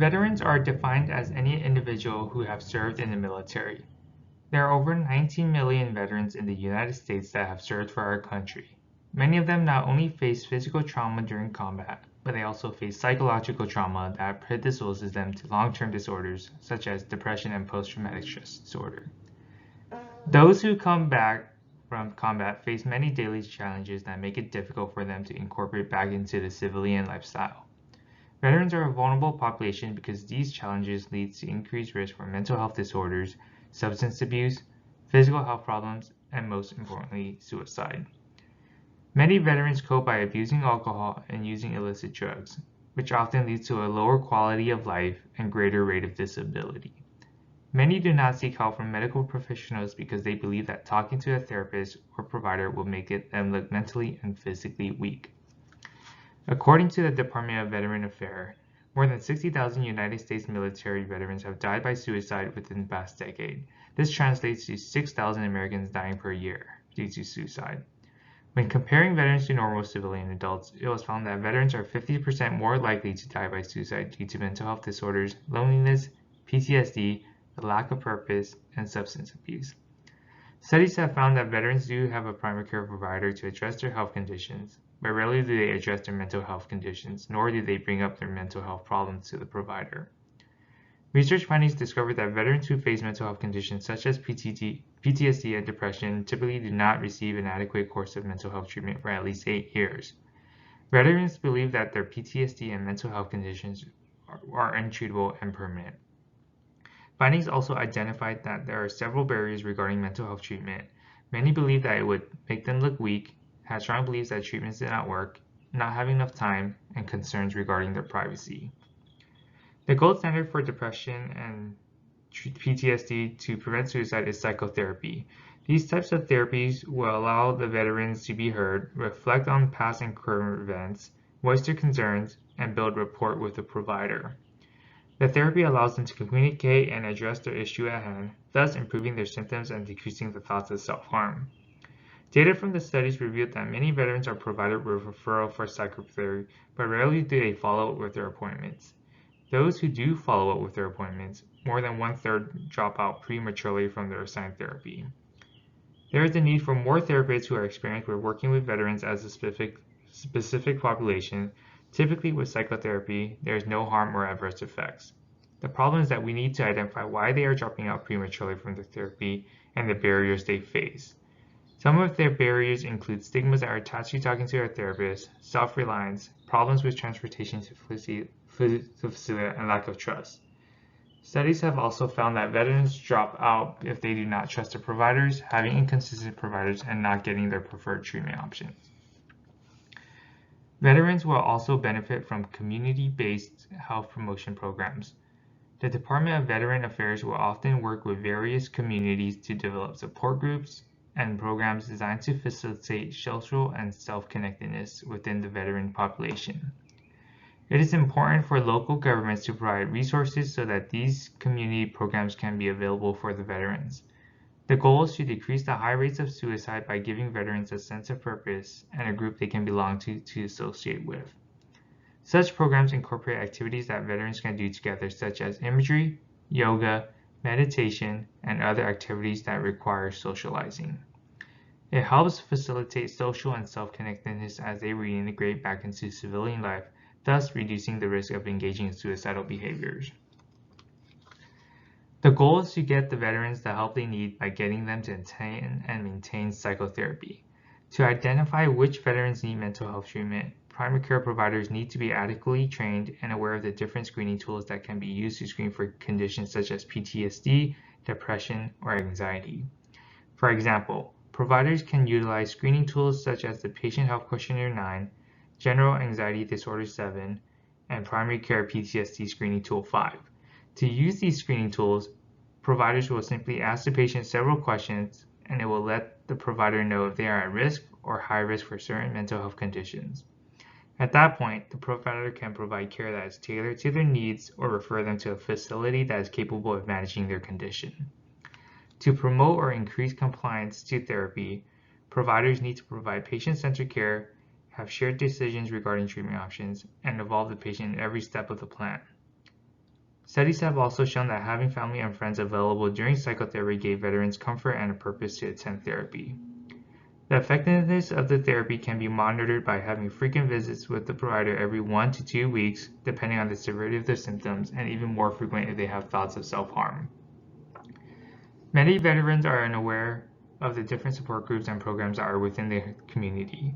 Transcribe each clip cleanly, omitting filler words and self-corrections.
Veterans are defined as any individual who have served in the military. There are over 19 million veterans in the United States that have served for our country. Many of them not only face physical trauma during combat, but they also face psychological trauma that predisposes them to long-term disorders such as depression and post-traumatic stress disorder. Those who come back from combat face many daily challenges that make it difficult for them to incorporate back into the civilian lifestyle. Veterans are a vulnerable population because these challenges lead to increased risk for mental health disorders, substance abuse, physical health problems, and most importantly, suicide. Many veterans cope by abusing alcohol and using illicit drugs, which often leads to a lower quality of life and greater rate of disability. Many do not seek help from medical professionals because they believe that talking to a therapist or provider will make them look mentally and physically weak. According to the Department of Veteran Affairs, more than 60,000 United States military veterans have died by suicide within the past decade. This translates to 6,000 Americans dying per year due to suicide. When comparing veterans to normal civilian adults, it was found that veterans are 50% more likely to die by suicide due to mental health disorders, loneliness, PTSD, the lack of purpose, and substance abuse. Studies have found that veterans do have a primary care provider to address their health conditions, but rarely do they address their mental health conditions, nor do they bring up their mental health problems to the provider. Research findings discovered that veterans who face mental health conditions such as PTSD and depression typically do not receive an adequate course of mental health treatment for at least 8 years. Veterans believe that their PTSD and mental health conditions are untreatable and permanent. Findings also identified that there are several barriers regarding mental health treatment. Many believe that it would make them look weak, had strong beliefs that treatments did not work, not having enough time, and concerns regarding their privacy. The gold standard for depression and PTSD to prevent suicide is psychotherapy. These types of therapies will allow the veterans to be heard, reflect on past and current events, voice their concerns, and build rapport with the provider. The therapy allows them to communicate and address their issue at hand, thus improving their symptoms and decreasing the thoughts of self-harm. Data from the studies revealed that many veterans are provided with referral for psychotherapy, but rarely do they follow up with their appointments. Those who do follow up with their appointments, more than one-third drop out prematurely from their assigned therapy. There is a need for more therapists who are experienced with working with veterans as a specific population. Typically with psychotherapy, there is no harm or adverse effects. The problem is that we need to identify why they are dropping out prematurely from the therapy and the barriers they face. Some of their barriers include stigmas that are attached to talking to a therapist, self-reliance, problems with transportation to facility, and lack of trust. Studies have also found that veterans drop out if they do not trust their providers, having inconsistent providers, and not getting their preferred treatment options. Veterans will also benefit from community-based health promotion programs. The Department of Veteran Affairs will often work with various communities to develop support groups and programs designed to facilitate social and self-connectedness within the veteran population. It is important for local governments to provide resources so that these community programs can be available for the veterans. The goal is to decrease the high rates of suicide by giving veterans a sense of purpose and a group they can belong to associate with. Such programs incorporate activities that veterans can do together, such as imagery, yoga, meditation, and other activities that require socializing. It helps facilitate social and self-connectedness as they reintegrate back into civilian life, thus reducing the risk of engaging in suicidal behaviors. The goal is to get the veterans the help they need by getting them to obtain and maintain psychotherapy. To identify which veterans need mental health treatment, primary care providers need to be adequately trained and aware of the different screening tools that can be used to screen for conditions such as PTSD, depression, or anxiety. For example, providers can utilize screening tools such as the Patient Health Questionnaire 9, General Anxiety Disorder 7, and Primary Care PTSD Screening Tool 5. To use these screening tools, providers will simply ask the patient several questions, and it will let the provider know if they are at risk or high risk for certain mental health conditions. At that point, the provider can provide care that is tailored to their needs or refer them to a facility that is capable of managing their condition. To promote or increase compliance to therapy, providers need to provide patient-centered care, have shared decisions regarding treatment options, and involve the patient in every step of the plan. Studies have also shown that having family and friends available during psychotherapy gave veterans comfort and a purpose to attend therapy. The effectiveness of the therapy can be monitored by having frequent visits with the provider every 1 to 2 weeks, depending on the severity of the symptoms, and even more frequent if they have thoughts of self-harm. Many veterans are unaware of the different support groups and programs that are within their community.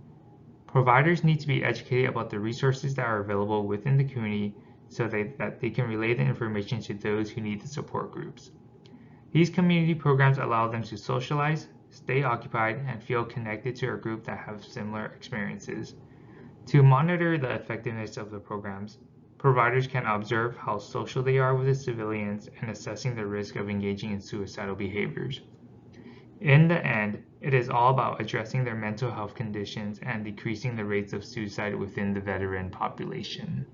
Providers need to be educated about the resources that are available within the community so that they can relay the information to those who need the support groups. These community programs allow them to socialize, stay occupied, and feel connected to a group that have similar experiences. To monitor the effectiveness of the programs, providers can observe how social they are with the civilians and assessing the risk of engaging in suicidal behaviors. In the end, it is all about addressing their mental health conditions and decreasing the rates of suicide within the veteran population.